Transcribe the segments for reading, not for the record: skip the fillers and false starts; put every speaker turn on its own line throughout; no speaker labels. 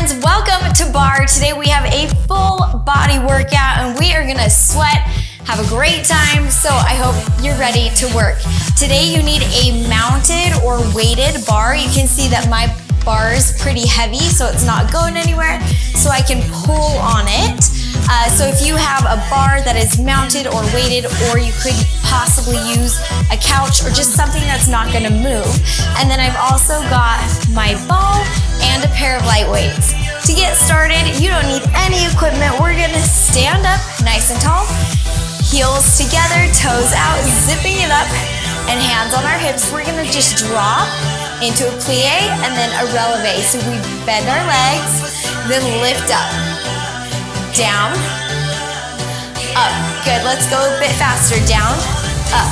friends, welcome to BARRE. Today we have a full body workout and we are gonna sweat, have a great time, so I hope you're ready to work. Today you need a mounted or weighted bar. You can see that my bar is pretty heavy, so it's not going anywhere, so I can pull on it. So if you have a bar that is mounted or weighted, or you could possibly use a couch or just something that's not gonna move. And then I've also got my ball and a pair of light weights. To get started, you don't need any equipment. We're gonna stand up nice and tall, heels together, toes out, zipping it up, and hands on our hips. We're gonna just drop into a plie and then a releve. So we bend our legs, then lift up, down, up. Good, let's go a bit faster. Down, up.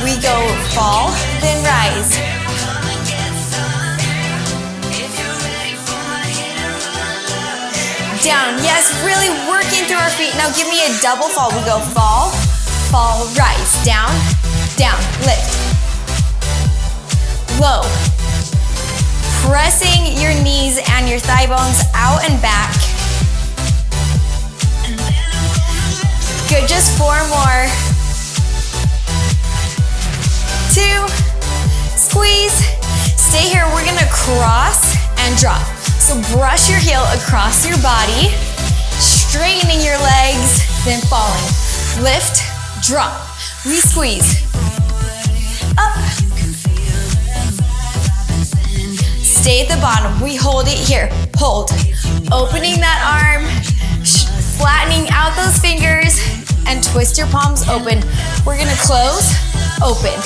We go fall, then rise. Down, yes, really working through our feet. Now give me a double fall. We go fall, fall, rise. Down, down, lift. Low. Pressing your knees and your thigh bones out and back. Good, just 4 more. 2, squeeze. Stay here, we're gonna cross and drop. So brush your heel across your body, straightening your legs, then falling. Lift, drop, re-squeeze. Up. Stay at the bottom, we hold it here. Hold, opening that arm, flattening out those fingers, and twist your palms open. We're gonna close, open.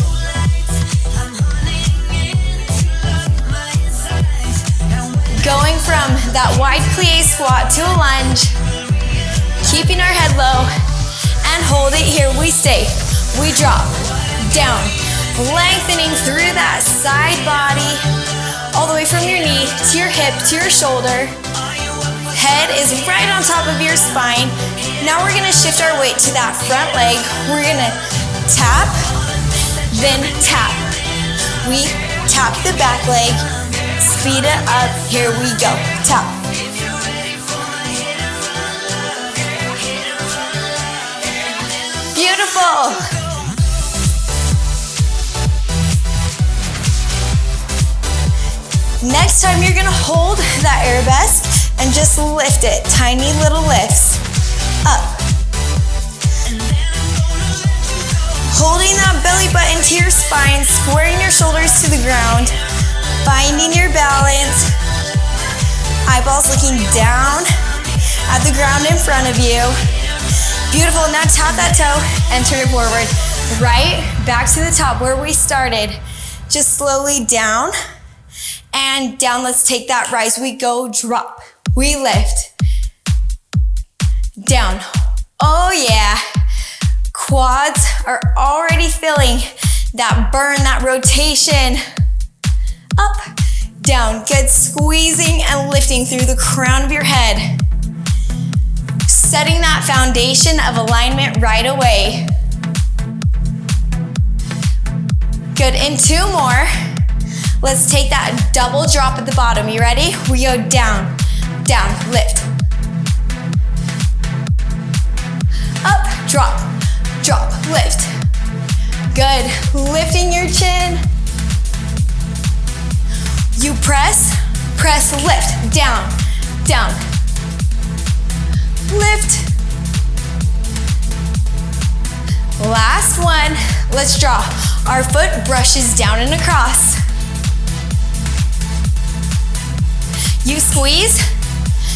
Going from that wide plie squat to a lunge, keeping our head low, and hold it here. We stay, we drop, down, lengthening through that side body, all the way from your knee to your hip to your shoulder. Head is right on top of your spine. Now we're gonna shift our weight to that front leg. We're gonna tap, then tap. We tap the back leg, speed it up, here we go, tap. Beautiful. Next time you're gonna hold that arabesque and just lift it, tiny little lifts, up. Holding that belly button to your spine, squaring your shoulders to the ground, finding your balance, eyeballs looking down at the ground in front of you. Beautiful, now tap that toe and turn it forward. Right back to the top where we started. Just slowly down and down. Let's take that rise. We go drop, we lift, down. Oh yeah, quads are already feeling that burn, that rotation. Up, down, good, squeezing and lifting through the crown of your head. Setting that foundation of alignment right away. Good, and 2 more. Let's take that double drop at the bottom. You ready? We go down, down, lift. Up, drop, drop, lift. Good, lifting your chin. You press, press, lift, down, down. Lift. Last one, let's draw. Our foot brushes down and across. You squeeze,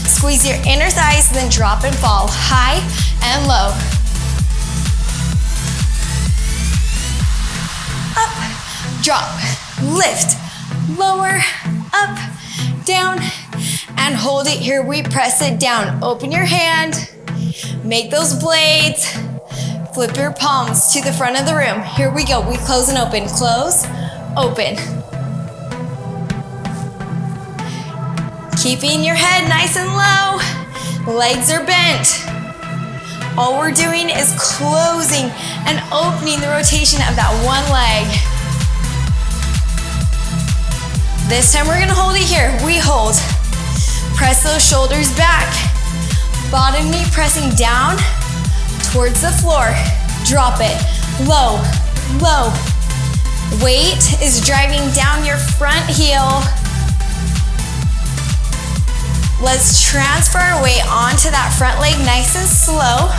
squeeze your inner thighs, then drop and fall, high and low. Up, drop, lift, lower, up, down, and hold it here. We press it down. Open your hand, make those blades, flip your palms to the front of the room. Here we go. We close and open, close, open. Keeping your head nice and low, legs are bent. All we're doing is closing and opening the rotation of that one leg. This time we're gonna hold it here. We hold. Press those shoulders back. Bottom knee pressing down towards the floor. Drop it. Low, low. Weight is driving down your front heel. Let's transfer our weight onto that front leg nice and slow.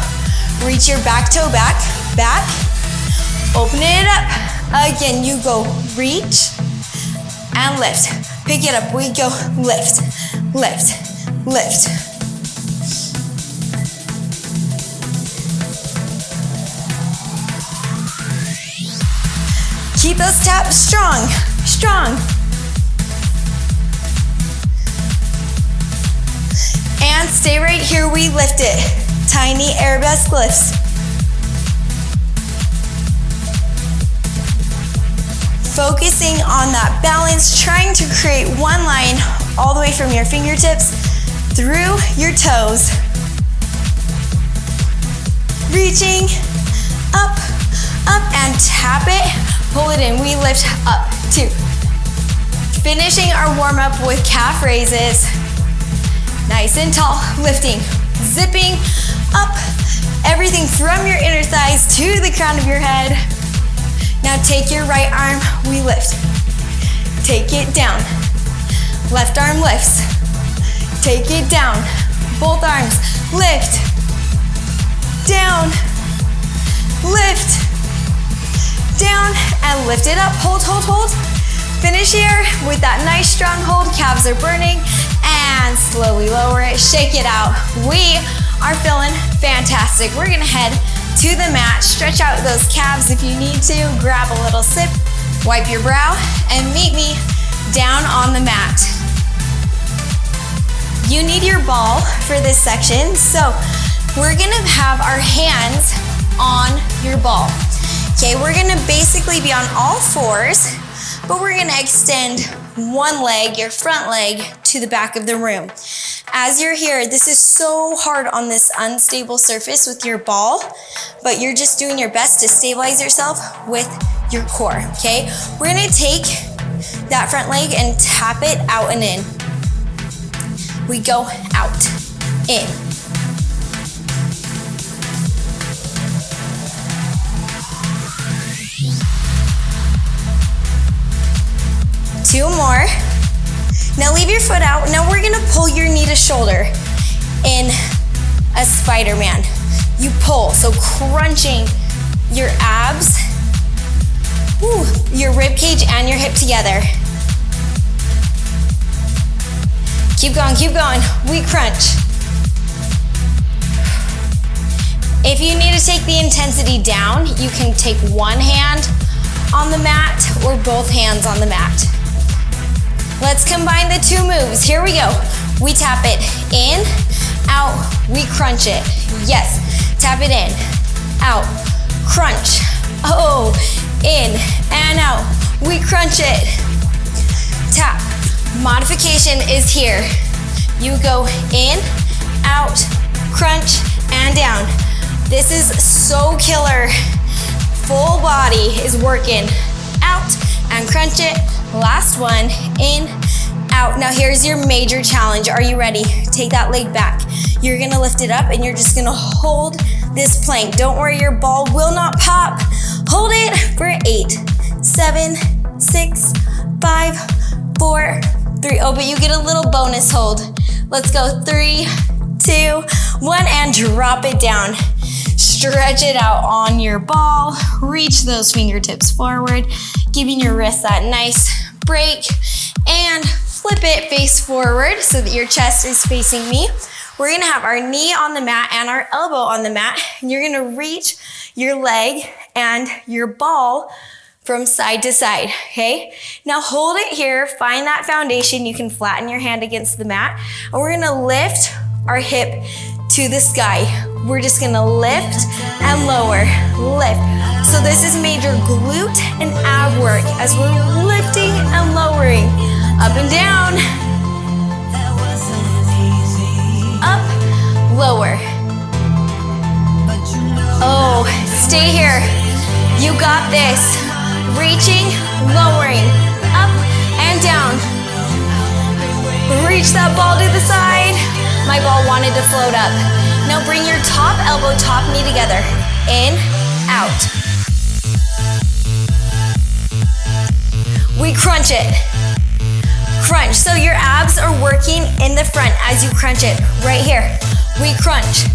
Reach your back toe back, back. Open it up. Again, you go reach and lift. Pick it up, we go lift, lift, lift. Keep those taps strong, strong. And stay right here, we lift it. Tiny arabesque lifts. Focusing on that balance, trying to create one line all the way from your fingertips through your toes. Reaching up, up, and tap it. Pull it in, we lift up, 2. Finishing our warm up with calf raises. Nice and tall, lifting, zipping up, everything from your inner thighs to the crown of your head. Now take your right arm, we lift. Take it down. Left arm lifts. Take it down. Both arms, lift. Down, lift. Down, and lift it up. Hold, hold, hold. Finish here with that nice strong hold. Calves are burning. And slowly lower it, shake it out. We are feeling fantastic. We're gonna head to the mat, stretch out those calves if you need to, grab a little sip, wipe your brow, and meet me down on the mat. You need your ball for this section, so we're gonna have our hands on your ball. Okay, we're gonna basically be on all fours, but we're gonna extend one leg, your front leg, to the back of the room. As you're here, this is so hard on this unstable surface with your ball, but you're just doing your best to stabilize yourself with your core, okay? We're gonna take that front leg and tap it out and in. We go out, in. Two more. Now leave your foot out. Now we're gonna pull your knee to shoulder in a Spider-Man. You pull, so crunching your abs, your rib cage and your hip together. Keep going, keep going. We crunch. If you need to take the intensity down, you can take one hand on the mat or both hands on the mat. Let's combine the two moves. Here we go. We tap it in, out, we crunch it. Yes, tap it in, out, crunch. Oh, in and out, we crunch it. Tap. Modification is here. You go in, out, crunch, and down. This is so killer. Full body is working. Out and crunch it. Last one, in, out. Now here's your major challenge. Are you ready? Take that leg back. You're gonna lift it up and you're just gonna hold this plank. Don't worry, your ball will not pop. Hold it for 8, 7, 6, 5, 4, 3. Oh, but you get a little bonus hold. Let's go, 3, 2, 1, and drop it down. Stretch it out on your ball. Reach those fingertips forward, giving your wrist that nice break, and flip it face forward so that your chest is facing me. We're gonna have our knee on the mat and our elbow on the mat, and you're gonna reach your leg and your ball from side to side, okay? Now hold it here, find that foundation. You can flatten your hand against the mat, and we're gonna lift our hip to the sky. We're just gonna lift and lower, lift. So this is major glute and ab work as we're lifting and lowering, up and down, up, lower. Oh, stay here. You got this. Reaching, lowering, up and down. that ball to the side. My ball wanted to float up. Now bring your top elbow, top knee together. In, out. We crunch it. Crunch, so your abs are working in the front as you crunch it. Right here, we crunch.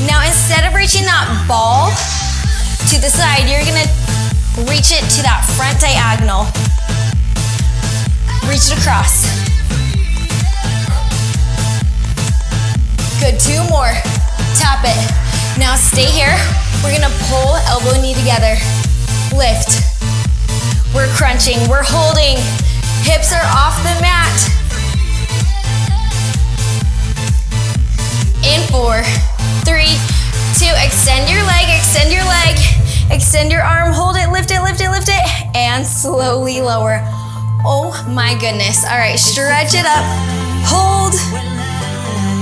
Now instead of reaching that ball to the side, you're gonna reach it to that front diagonal. Reach it across. Good, 2 more. Tap it. Now stay here. We're gonna pull elbow knee together. Lift. We're crunching, we're holding. Hips are off the mat. In 4, 3, 2, extend your leg, extend your leg. Extend your arm, hold it, lift it, lift it, lift it, and slowly lower. Oh my goodness. All right, stretch it up, hold,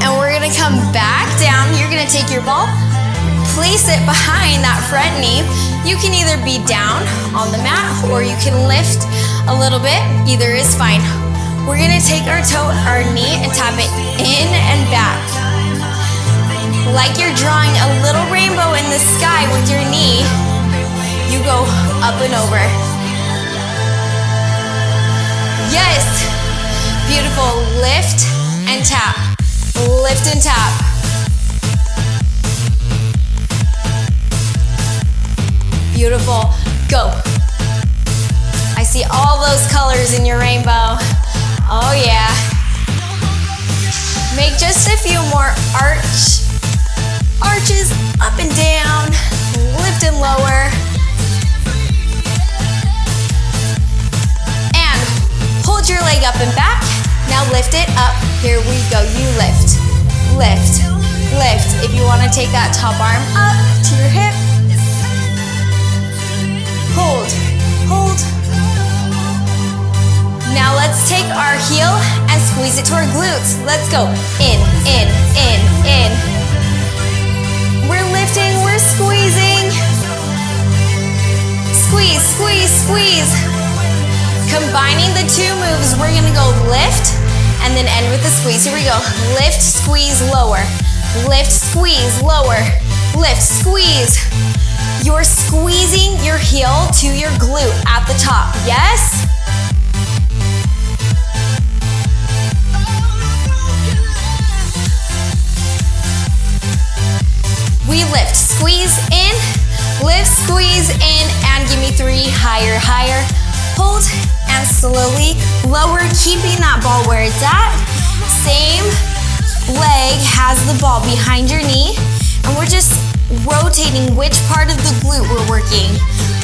and we're gonna come back down. You're gonna take your ball, place it behind that front knee. You can either be down on the mat or you can lift a little bit. Either is fine. We're gonna take our toe, our knee, and tap it in and back. Like you're drawing a little rainbow in the sky with your knee. You go up and over. Yes. Beautiful. Lift and tap. Lift and tap. Beautiful. Go. I see all those colors in your rainbow. Oh yeah. Make just a few more arches up and down. Lift and lower. And hold your leg up and back. Now lift it up. Here we go. You lift, lift, lift. If you want to take that top arm up to your hip. Hold, hold. Now let's take our heel and squeeze it to our glutes. Let's go. In, in, in, in. We're lifting, we're squeezing. Squeeze, squeeze, squeeze. Combining the 2 moves, we're gonna go lift and then end with the squeeze. Here we go. Lift, squeeze, lower. Lift, squeeze, lower. Lift, squeeze. You're squeezing your heel to your glute at the top. Yes? We lift, squeeze in, lift, squeeze in, and give me 3, higher, higher. Hold, and slowly lower, keeping that ball where it's at. Same leg has the ball behind your knee, and we're just rotating which part of the glute we're working.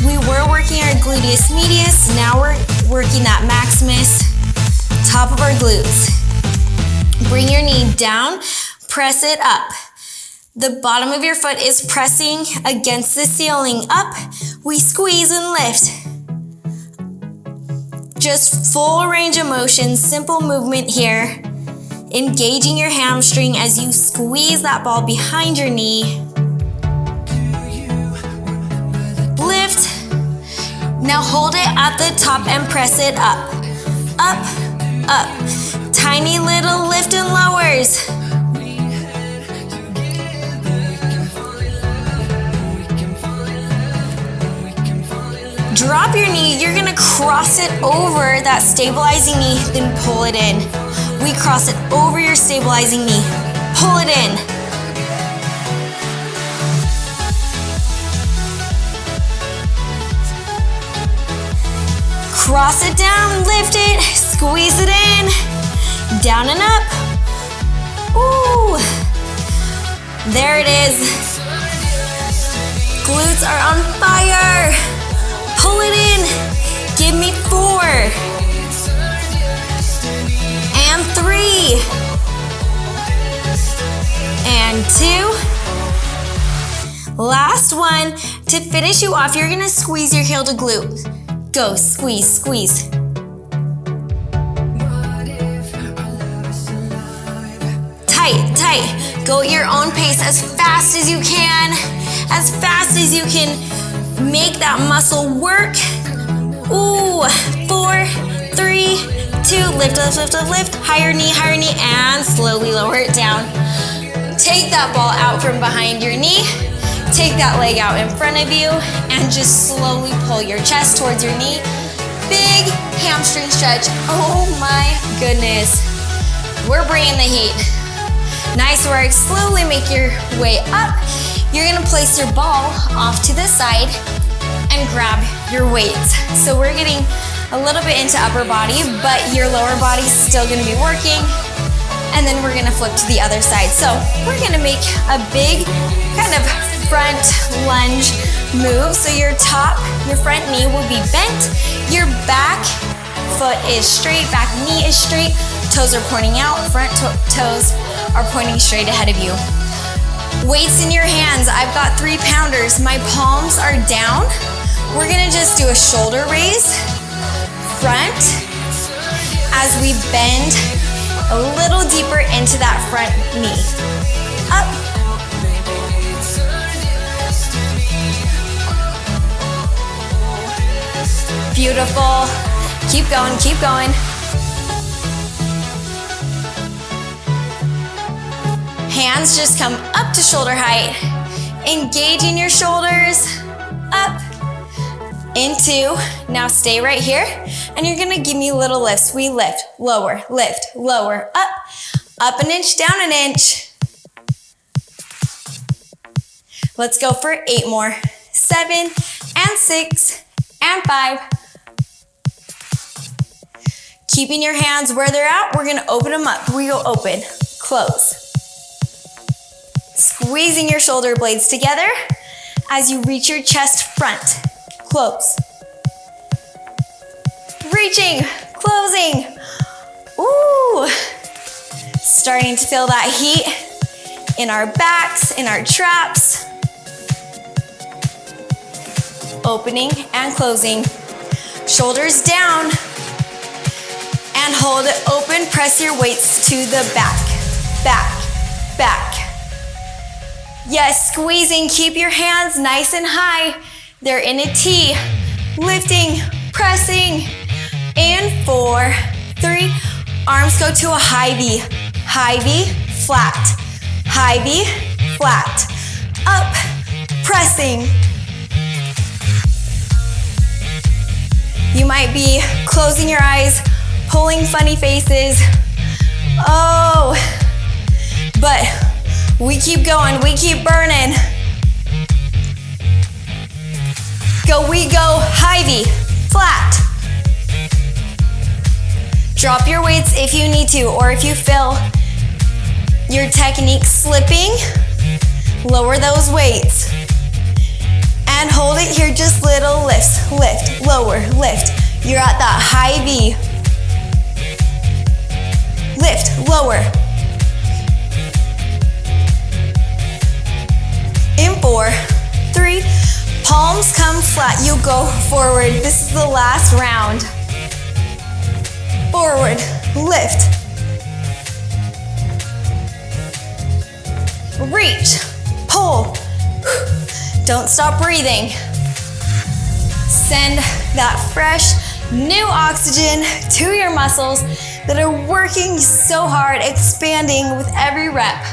We were working our gluteus medius, now we're working that maximus, top of our glutes. Bring your knee down, press it up. The bottom of your foot is pressing against the ceiling. Up, we squeeze and lift. Just full range of motion, simple movement here. Engaging your hamstring as you squeeze that ball behind your knee. Lift. Now hold it at the top and press it up. Up, up. Tiny little lift and lowers. Drop your knee, you're gonna cross it over that stabilizing knee, then pull it in. We cross it over your stabilizing knee, pull it in. Cross it down, lift it, squeeze it in, down and up. Ooh, there it is. Glutes are on fire. Pull it in. Give me 4. And 3. And 2. Last one. To finish you off, you're gonna squeeze your heel to glute. Go, squeeze, squeeze. Tight, tight. Go at your own pace as fast as you can. As fast as you can. Make that muscle work. Ooh, 4, 3, 2, lift, lift, lift, lift, lift, higher knee, and slowly lower it down. Take that ball out from behind your knee, take that leg out in front of you, and just slowly pull your chest towards your knee. Big hamstring stretch. Oh my goodness. We're bringing the heat. Nice work. Slowly make your way up. You're gonna place your ball off to the side and grab your weights. So we're getting a little bit into upper body, but your lower body's still gonna be working. And then we're gonna flip to the other side. So we're gonna make a big kind of front lunge move. So your front knee will be bent. Your back foot is straight, back knee is straight. Toes are pointing out, front toes are pointing straight ahead of you. Weights in your hands. I've got 3-pounders. My palms are down. We're gonna just do a shoulder raise, front, as we bend a little deeper into that front knee. Up. Beautiful. Keep going, keep going. Hands just come up to shoulder height. Engaging your shoulders. Up. Into. Now stay right here. And you're gonna give me little lifts. We lift, lower, up. Up an inch, down an inch. Let's go for 8 more. 7 and 6 and 5. Keeping your hands where they're at, we're gonna open them up. We go open, close. Squeezing your shoulder blades together as you reach your chest front. Close. Reaching, closing. Ooh. Starting to feel that heat in our backs, in our traps. Opening and closing. Shoulders down. And hold it open. Press your weights to the back, back, back. Yes, squeezing. Keep your hands nice and high. They're in a T. Lifting, pressing. And 4, 3. Arms go to a high V. High V, flat. High V, flat. Up, pressing. You might be closing your eyes, pulling funny faces. Oh, but we keep going, we keep burning. We go high V, flat. Drop your weights if you need to, or if you feel your technique slipping, lower those weights. And hold it here, just little lifts. Lift, lower, lift. You're at that high V. Lift, lower. In 4, 3, palms come flat. You go forward. This is the last round. Forward, lift. Reach, pull. Don't stop breathing. Send that fresh, new oxygen to your muscles that are working so hard, expanding with every rep.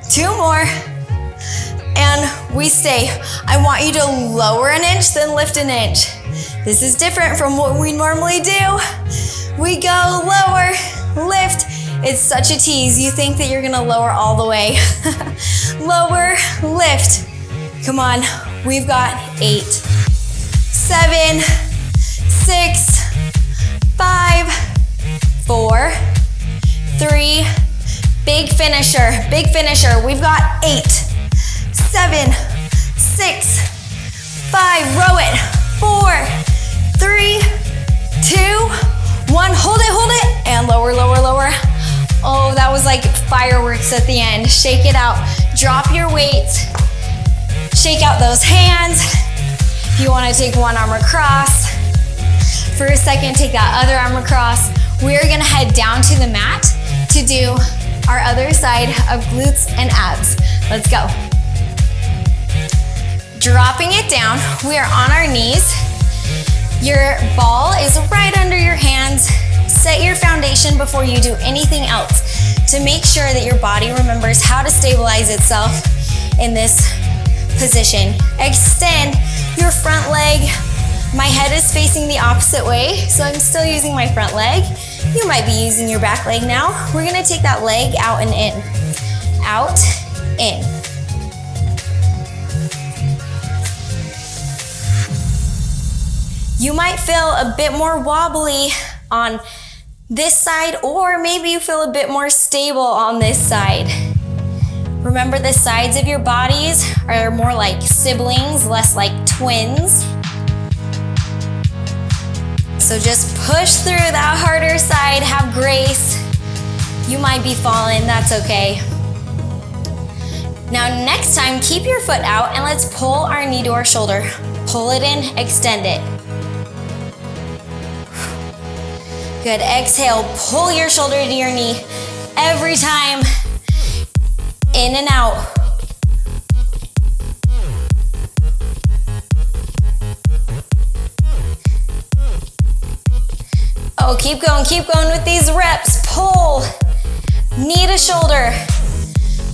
2 more. And we stay. I want you to lower an inch, then lift an inch. This is different from what we normally do. We go lower, lift. It's such a tease. You think that you're gonna lower all the way. Lower, lift. Come on, we've got 8, 7, 6, 5, 4, 3, big finisher. We've got 8, 7, 6, 5, row it, 4, 3, 2, 1, hold it, and lower, lower, lower. Oh, that was like fireworks at the end. Shake it out, drop your weight, shake out those hands. If you wanna take one arm across, for a second, take that other arm across. We're gonna head down to the mat to do our other side of glutes and abs. Let's go. Dropping it down, we are on our knees. Your ball is right under your hands. Set your motion before you do anything else to make sure that your body remembers how to stabilize itself in this position. Extend your front leg. My head is facing the opposite way, so I'm still using my front leg. You might be using your back leg now. We're gonna take that leg out and in. Out, in. You might feel a bit more wobbly on this side, or maybe you feel a bit more stable on this side. Remember, the sides of your bodies are more like siblings, less like twins. So just push through that harder side, have grace. You might be falling, that's okay. Now next time, keep your foot out and let's pull our knee to our shoulder. Pull it in, extend it. Good, exhale, pull your shoulder to your knee. Every time, in and out. Oh, keep going with these reps. Pull, knee to shoulder.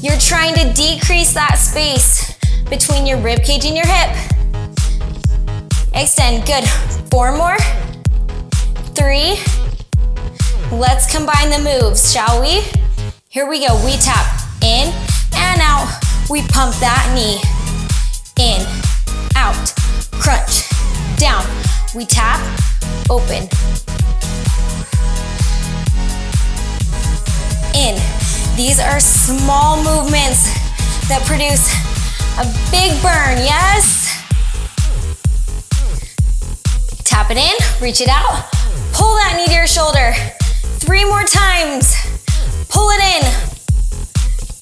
You're trying to decrease that space between your rib cage and your hip. Extend, good. 4 more, 3. Let's combine the moves, shall we? Here we go, we tap in and out. We pump that knee. In, out, crunch, down. We tap, open. In. These are small movements that produce a big burn, yes? Tap it in, reach it out, pull that knee to your shoulder. 3 more times, pull it in.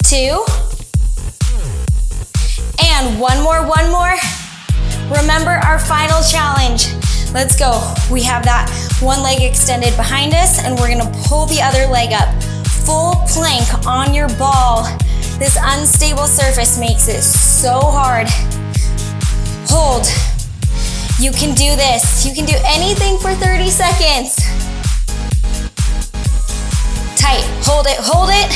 2, and one more. Remember our final challenge. Let's go. We have that one leg extended behind us and we're gonna pull the other leg up. Full plank on your ball. This unstable surface makes it so hard. Hold. You can do this. You can do anything for 30 seconds. Tight, hold it.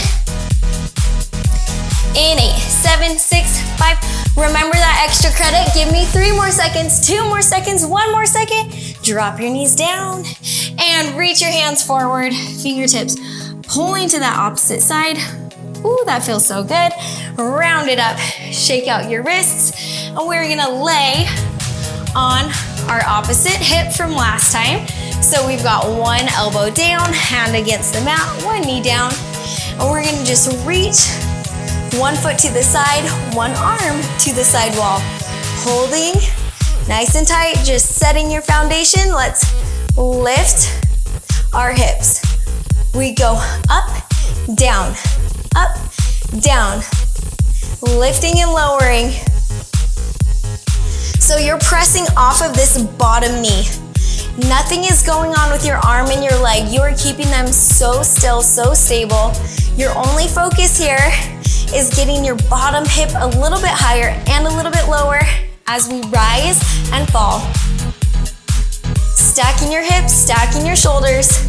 In 8, 7, 6, 5. Remember that extra credit. Give me 3 more seconds, 2 more seconds, 1 more second. Drop your knees down and reach your hands forward, fingertips pulling to that opposite side. Ooh, that feels so good. Round it up, shake out your wrists, and we're gonna lay on our opposite hip from last time. So we've got one elbow down, hand against the mat, one knee down, and we're gonna just reach one foot to the side, one arm to the side wall. Holding nice and tight, just setting your foundation. Let's lift our hips. We go up, down, lifting and lowering. So you're pressing off of this bottom knee. Nothing is going on with your arm and your leg. You are keeping them so still, so stable. Your only focus here is getting your bottom hip a little bit higher and a little bit lower as we rise and fall. Stacking your hips, stacking your shoulders.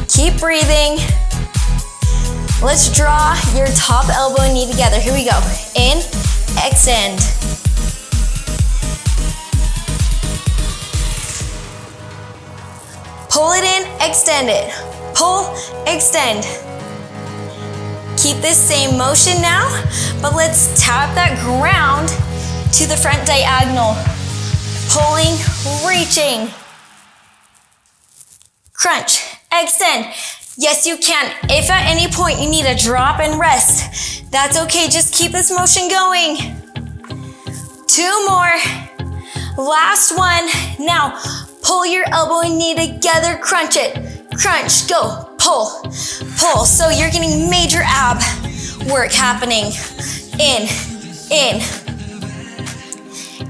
Keep breathing. Let's draw your top elbow and knee together. Here we go. In, extend. Pull it in, extend it. Pull, extend. Keep this same motion now, but let's tap that ground to the front diagonal. Pulling, reaching. Crunch, extend. Yes, you can. If at any point you need a drop and rest, that's okay. Just keep this motion going. 2 more. Last one. Now, pull your elbow and knee together. Crunch it. Crunch. Go. Pull. Pull. So you're getting major ab work happening. In. In.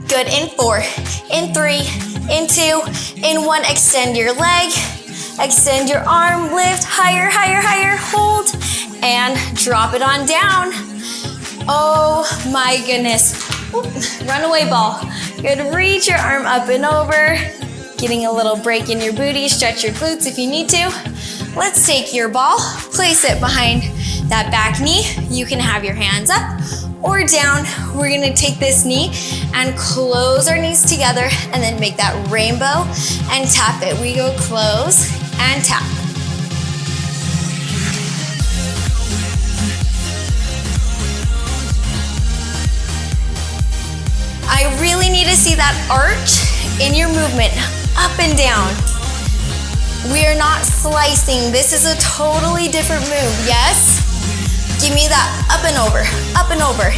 Good. In 4. In 3. In 2. In 1. Extend your leg. Extend your arm, lift, higher, higher, higher, hold, and drop it on down. Oh my goodness. Oop, runaway ball. Good, reach your arm up and over. Getting a little break in your booty, stretch your glutes if you need to. Let's take your ball, place it behind that back knee. You can have your hands up or down. We're gonna take this knee and close our knees together and then make that rainbow and tap it. We go close and tap. I really need to see that arch in your movement, up and down. We are not slicing. This is a totally different move, yes? Give me that up and over, up and over.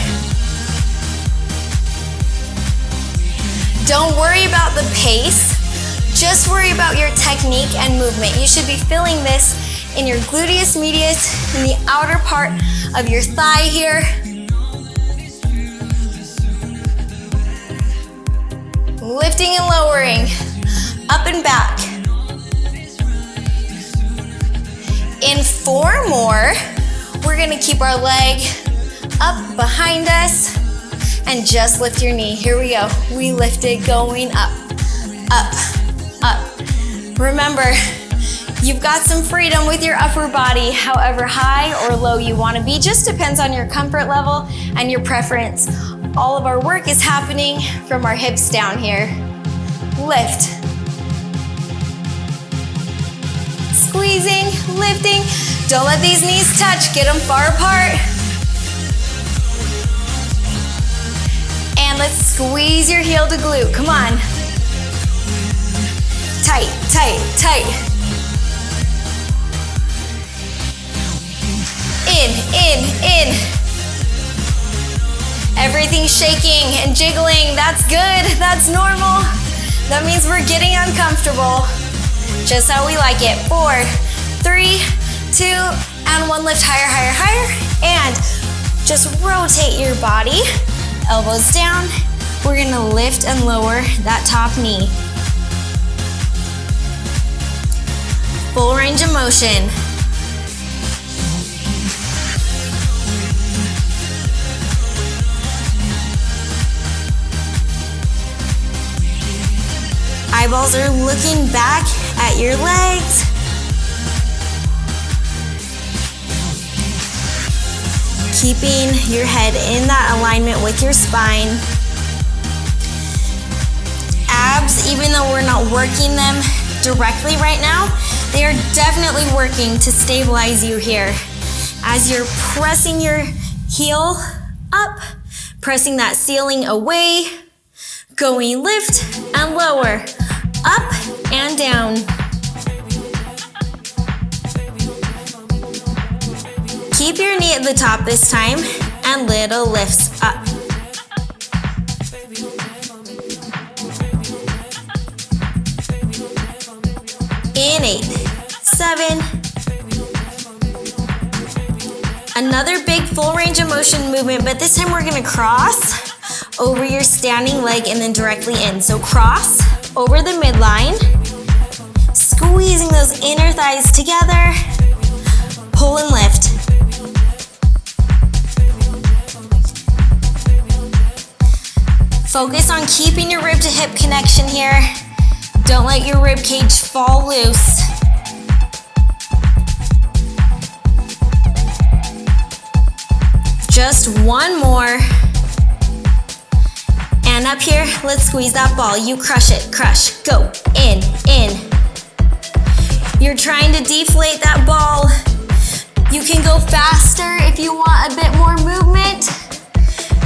Don't worry about the pace, just worry about your technique and movement. You should be feeling this in your gluteus medius, in the outer part of your thigh here. Lifting and lowering, up and back. In 4 more, we're gonna keep our leg up behind us and just lift your knee. Here we go. We lift it going up, up, up. Remember, you've got some freedom with your upper body, however high or low you wanna be. Just depends on your comfort level and your preference. All of our work is happening from our hips down here. Lift. Squeezing, lifting. Don't let these knees touch. Get them far apart. And let's squeeze your heel to glute. Come on. Tight, tight, tight. In. Everything's shaking and jiggling. That's good. That's normal. That means we're getting uncomfortable. Just how we like it. 4, 3, 2, and 1. Lift higher, higher, higher. And just rotate your body. Elbows down. We're gonna lift and lower that top knee. Full range of motion. Eyeballs are looking back at your legs. Keeping your head in that alignment with your spine. Abs, even though we're not working them directly right now, they are definitely working to stabilize you here. As you're pressing your heel up, pressing that ceiling away, going lift and lower. Up and down. Keep your knee at the top this time and little lifts up. In 8, 7. Another big full range of motion movement, but this time we're gonna cross over your standing leg and then directly in. So cross over the midline, squeezing those inner thighs together, pull and lift. Focus on keeping your rib to hip connection here. Don't let your rib cage fall loose. Just 1 more. And up here, let's squeeze that ball. You crush it, crush, go, in. You're trying to deflate that ball. You can go faster if you want a bit more movement.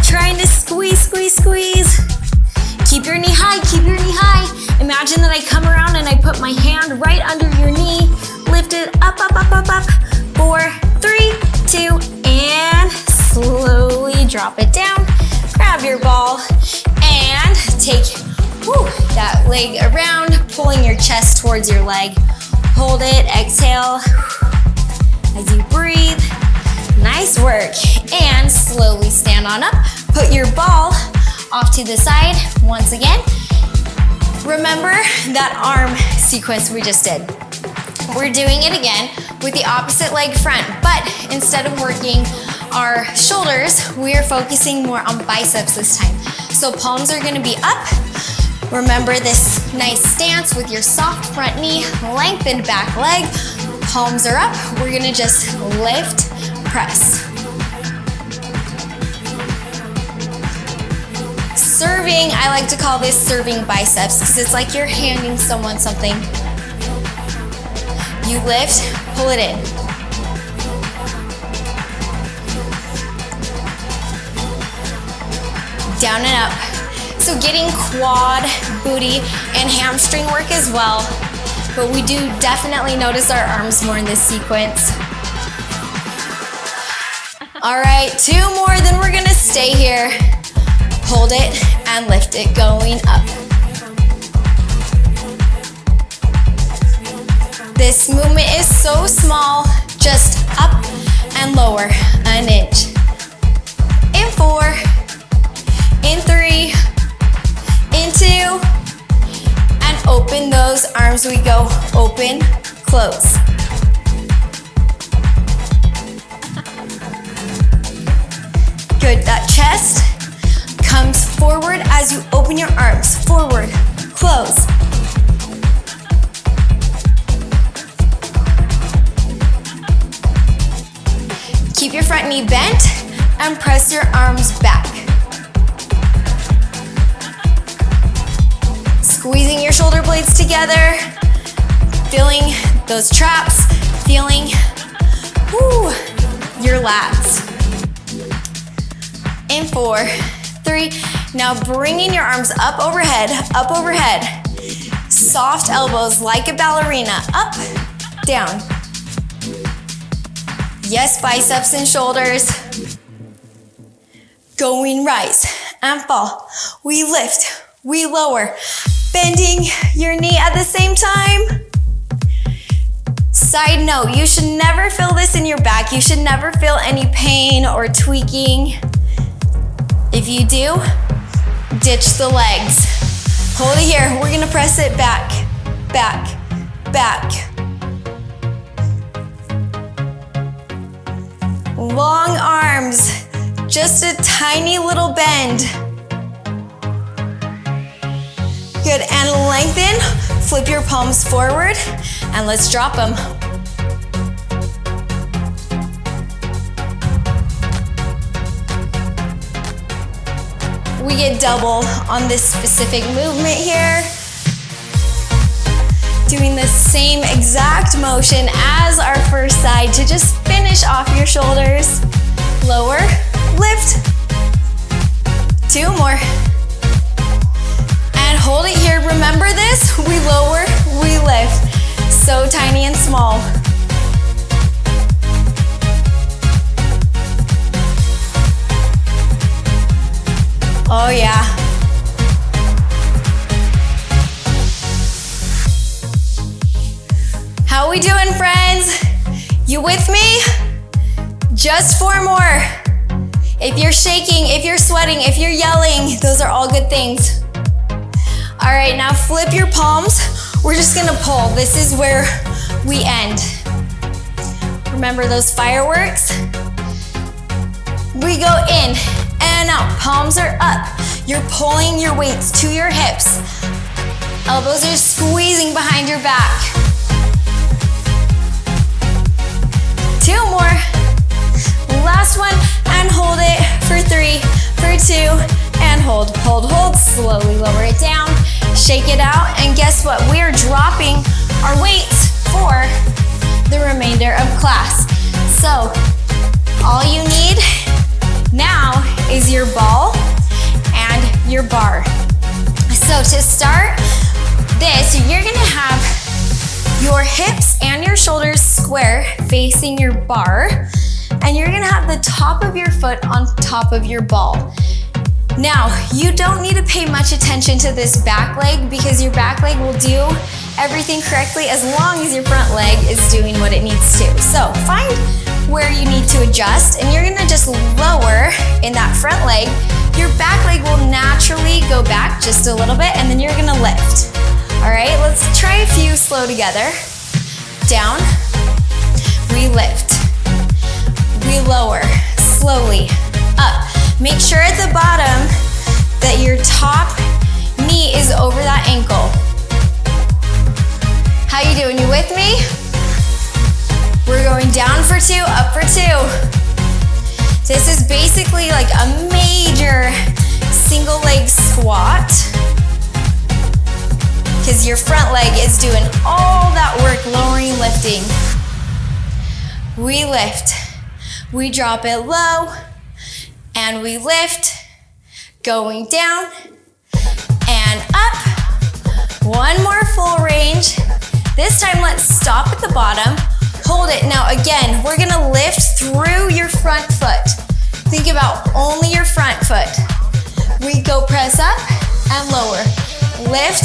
Trying to squeeze, squeeze, squeeze. Keep your knee high, keep your knee high. Imagine that I come around and I put my hand right under your knee. Lift it up, up, up, up, up. 4, 3, 2, and slowly drop it down. Grab your ball and take that leg around, pulling your chest towards your leg. Hold it, exhale as you breathe. Nice work. And slowly stand on up. Put your ball off to the side once again. Remember that arm sequence we just did. We're doing it again with the opposite leg front, but instead of working our shoulders, we are focusing more on biceps this time. So palms are gonna be up, Remember this nice stance with your soft front knee, lengthened back leg, palms are up. We're gonna just lift, press. Serving, I like to call this serving biceps because it's like you're handing someone something. You lift, pull it in. Down and up. So getting quad, booty, and hamstring work as well, but we do definitely notice our arms more in this sequence. All right, 2 more, then we're gonna stay here. Hold it and lift it, going up. This movement is so small, just up and lower, an inch. In 4, in 3, in 2, and open those arms. We go open, close. Good, that chest comes forward as you open your arms, forward, close. Keep your front knee bent and press your arms back. Squeezing your shoulder blades together, feeling those traps, feeling your lats. In 4, 3, now bringing your arms up overhead, soft elbows like a ballerina, up, down. Yes, biceps and shoulders. Going rise and fall. We lift, we lower, bending your knee at the same time. Side note, you should never feel this in your back. You should never feel any pain or tweaking. If you do, ditch the legs. Hold it here. We're gonna press it back, back, back. Long arms, just a tiny little bend. Good, and lengthen. Flip your palms forward, and let's drop them. We get double on this specific movement here. Doing the same exact motion as our first side to just finish off your shoulders. Lower, lift. 2 more. And hold it here. Remember this? We lower, we lift. So tiny and small. Oh yeah. How we doing, friends? You with me? Just 4 more. If you're shaking, if you're sweating, if you're yelling, those are all good things. All right, now flip your palms. We're just gonna pull. This is where we end. Remember those fireworks? We go in and out. Palms are up. You're pulling your weights to your hips. Elbows are squeezing behind your back. 2 more. Last one, and hold it for 3, for 2, and hold, hold, hold. Slowly lower it down, shake it out, and guess what? We are dropping our weights for the remainder of class. So, all you need now is your ball and your bar. So to start this, you're gonna have your hips and your shoulders square facing your bar, and you're gonna have the top of your foot on top of your ball. Now, you don't need to pay much attention to this back leg because your back leg will do everything correctly as long as your front leg is doing what it needs to. So find where you need to adjust, and you're gonna just lower in that front leg. Your back leg will naturally go back just a little bit, and then you're gonna lift. All right, let's try a few slow together. Down, we lift. We lower, slowly, up. Make sure at the bottom that your top knee is over that ankle. How you doing? You with me? We're going down for 2, up for 2. This is basically like a major single leg squat, because your front leg is doing all that work, lowering, lifting. We lift, we drop it low, and we lift, going down and up. One more full range. This time, let's stop at the bottom, hold it. Now again, we're gonna lift through your front foot. Think about only your front foot. We go press up and lower, lift,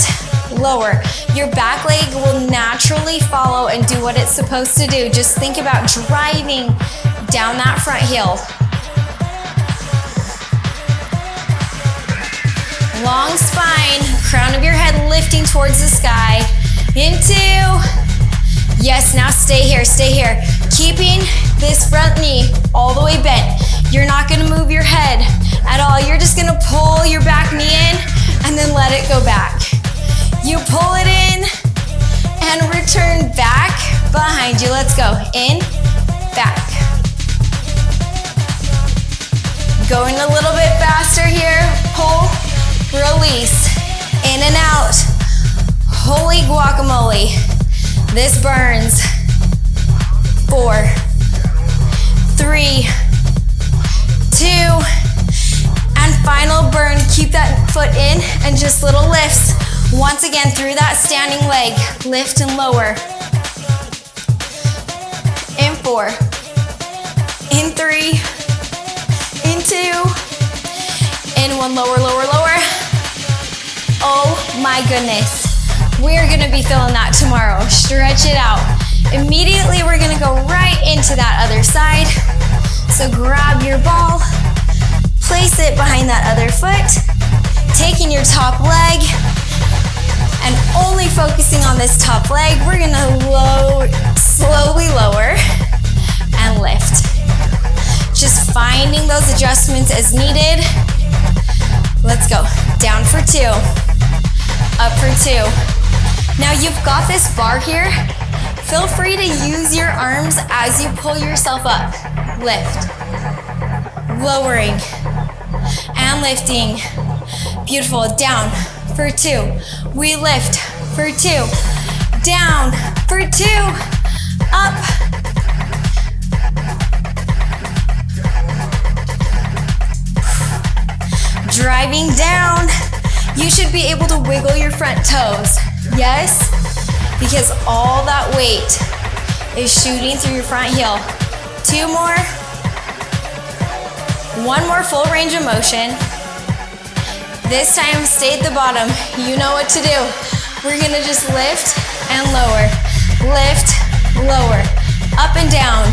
lower. Your back leg will naturally follow and do what it's supposed to do. Just think about driving down that front heel. Long spine, crown of your head lifting towards the sky. Into, yes, now stay here, stay here. Keeping this front knee all the way bent. You're not gonna move your head at all. You're just gonna pull your back knee in and then let it go back. You pull it in and return back behind you. Let's go, in, back. Going a little bit faster here. Pull, release, in and out. Holy guacamole, this burns. 4, 3, 2, and final burn. Keep that foot in and just little lifts. Once again, through that standing leg, lift and lower. In 4, in 3, in 2, in 1, lower, lower, lower. Oh my goodness. We're gonna be feeling that tomorrow. Stretch it out. Immediately, we're gonna go right into that other side. So grab your ball, place it behind that other foot, taking your top leg, and only focusing on this top leg, we're gonna slowly lower and lift. Just finding those adjustments as needed. Let's go. Down for 2, up for 2. Now you've got this bar here. Feel free to use your arms as you pull yourself up. Lift, lowering, and lifting. Beautiful. Down for 2. We lift for 2. Down for 2. Up. Driving down. You should be able to wiggle your front toes. Yes, because all that weight is shooting through your front heel. 2 more. 1 more full range of motion. This time, stay at the bottom. You know what to do. We're gonna just lift and lower. Lift, lower, up and down.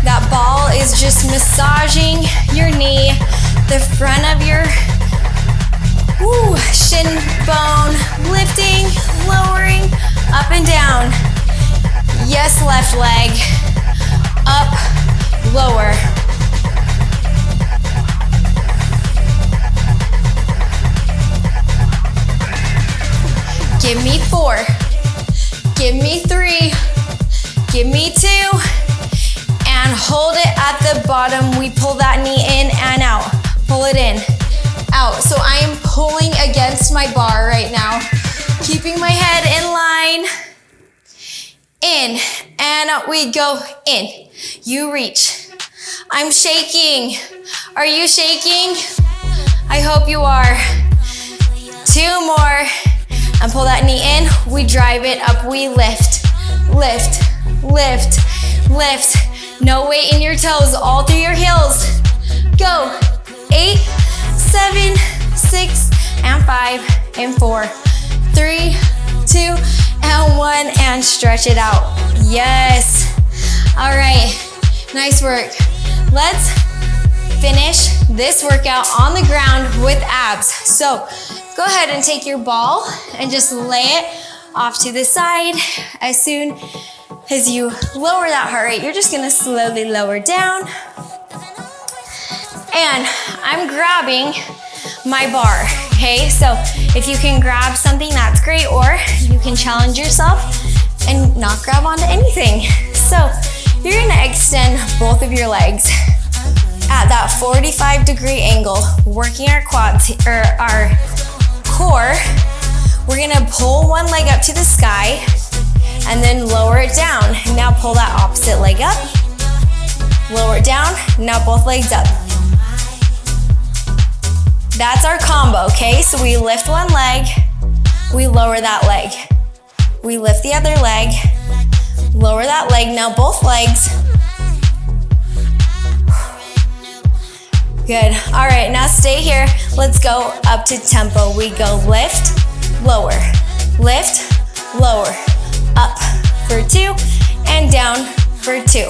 That ball is just massaging your knee, the front of your shin bone, lifting, lowering, up and down. Yes, left leg, up, lower. Give me 4, give me 3, give me 2, and hold it at the bottom. We pull that knee in and out. Pull it in, out. So I am pulling against my bar right now, keeping my head in line. In, and out we go, in. You reach. I'm shaking. Are you shaking? I hope you are. 2 more. And pull that knee in, we drive it up, we lift, lift, lift, lift. No weight in your toes, all through your heels. Go, 8, 7, 6, and 5, and 4, 3, 2, and 1, and stretch it out. Yes. All right, nice work. Let's finish this workout on the ground with abs. So, go ahead and take your ball and just lay it off to the side. As soon as you lower that heart rate, you're just gonna slowly lower down. And I'm grabbing my bar, okay? So if you can grab something, that's great, or you can challenge yourself and not grab onto anything. So you're gonna extend both of your legs at that 45-degree angle, working our quads, or our core. We're gonna pull one leg up to the sky and then lower it down. Now pull that opposite leg up, lower it down, now both legs up. That's our combo, okay? So we lift one leg, we lower that leg. We lift the other leg, lower that leg, now both legs. Good, all right, now stay here. Let's go up to tempo. We go lift, lower, up for 2, and down for 2.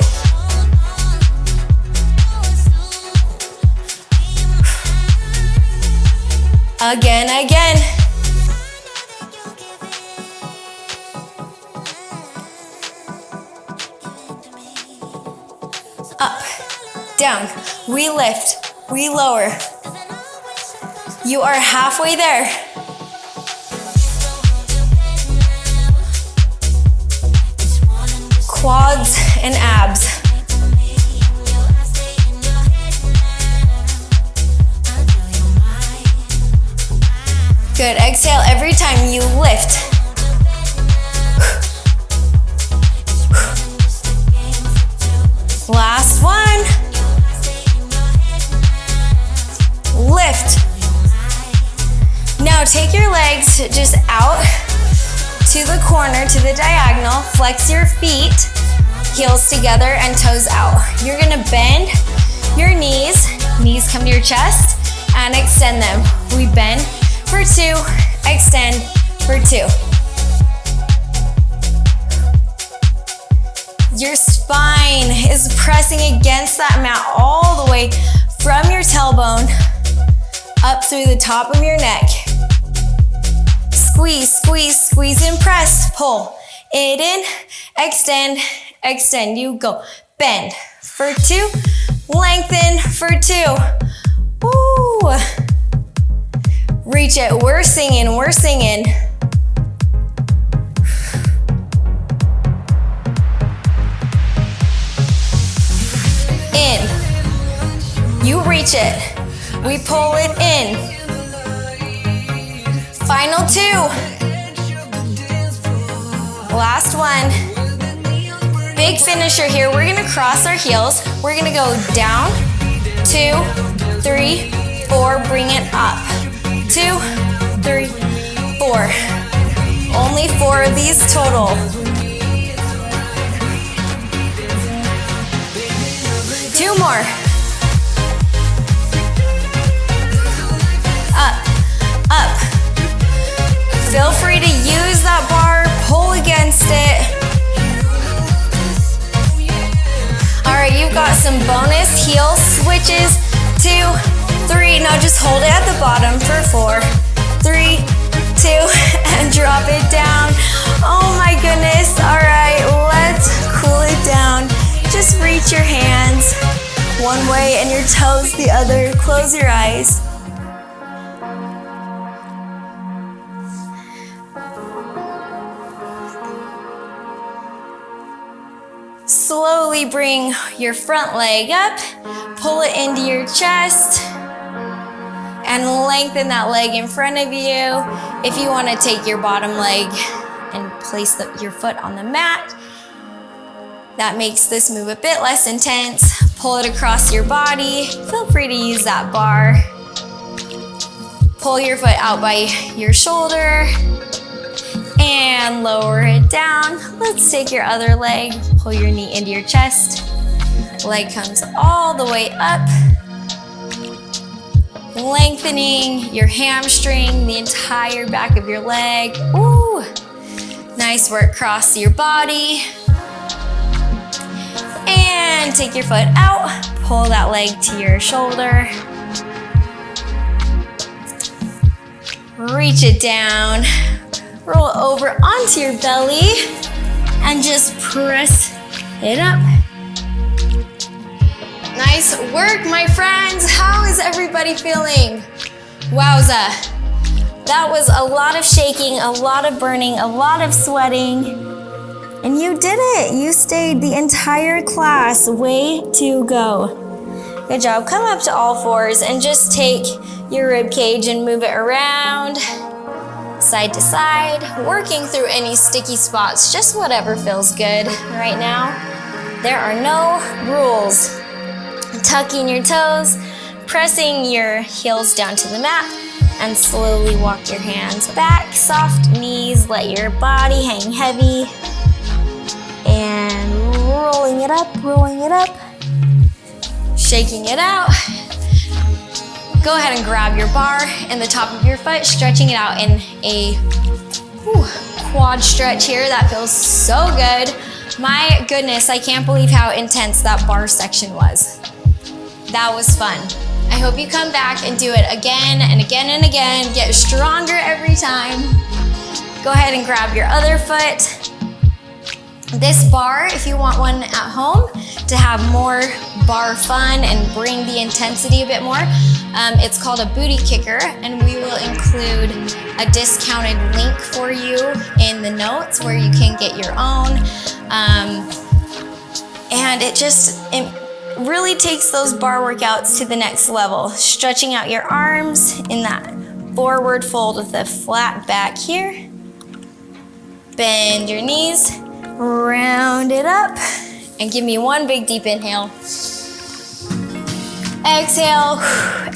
Again. Up, down, we lift, we lower. You are halfway there. Quads and abs. Good, exhale every time you lift. Last one. Lift. Now take your legs just out to the corner, to the diagonal. Flex your feet, heels together and toes out. You're gonna bend your knees. Knees come to your chest and extend them. We bend for 2, extend for 2. Your spine is pressing against that mat all the way from your tailbone up through the top of your neck. Squeeze and press. Pull it in, extend. You go. Bend for 2, lengthen for 2. Woo! Reach it, we're singing. In, you reach it, we pull it in. Final 2. Last one. Big finisher here, we're gonna cross our heels. We're gonna go down, 2, 3, 4, bring it up. 2, 3, 4. Only 4 of these total. Two more. Up. Feel free to use that bar, pull against it. All right, you've got some bonus heel switches. 2, 3, now just hold it at the bottom for 4, 3, 2, and drop it down. Oh my goodness, all right, let's cool it down. Just reach your hands one way and your toes the other. Close your eyes. Slowly bring your front leg up, pull it into your chest, and lengthen that leg in front of you. If you want to take your bottom leg and place your foot on the mat, that makes this move a bit less intense. Pull it across your body. Feel free to use that bar. Pull your foot out by your shoulder and lower it down. Let's take your other leg, pull your knee into your chest. Leg comes all the way up. Lengthening your hamstring, the entire back of your leg. Ooh, nice work, cross your body. And take your foot out, pull that leg to your shoulder. Reach it down, roll it over onto your belly, and just press it up. Nice work, my friends. How is everybody feeling? Wowza. That was a lot of shaking, a lot of burning, a lot of sweating. And you did it. You stayed the entire class. Way to go. Good job. Come up to all fours and just take your rib cage and move it around, side to side, working through any sticky spots, just whatever feels good right now. There are no rules. Tucking your toes, pressing your heels down to the mat, and slowly walk your hands back, soft knees, let your body hang heavy, and rolling it up, shaking it out. Go ahead and grab your bar and the top of your foot, stretching it out in a quad stretch here. That feels so good. My goodness, I can't believe how intense that bar section was. That was fun. I hope you come back and do it again and again and again. Get stronger every time. Go ahead and grab your other foot. This bar, if you want one at home to have more bar fun and bring the intensity a bit more, it's called a booty kicker, and we will include a discounted link for you in the notes where you can get your own. And it really takes those bar workouts to the next level. Stretching out your arms in that forward fold with a flat back here. Bend your knees, round it up, and give me one big deep inhale. Exhale,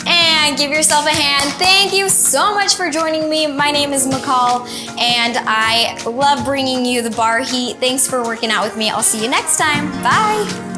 and give yourself a hand. Thank you so much for joining me. My name is McCall, and I love bringing you the bar heat. Thanks for working out with me. I'll see you next time. Bye.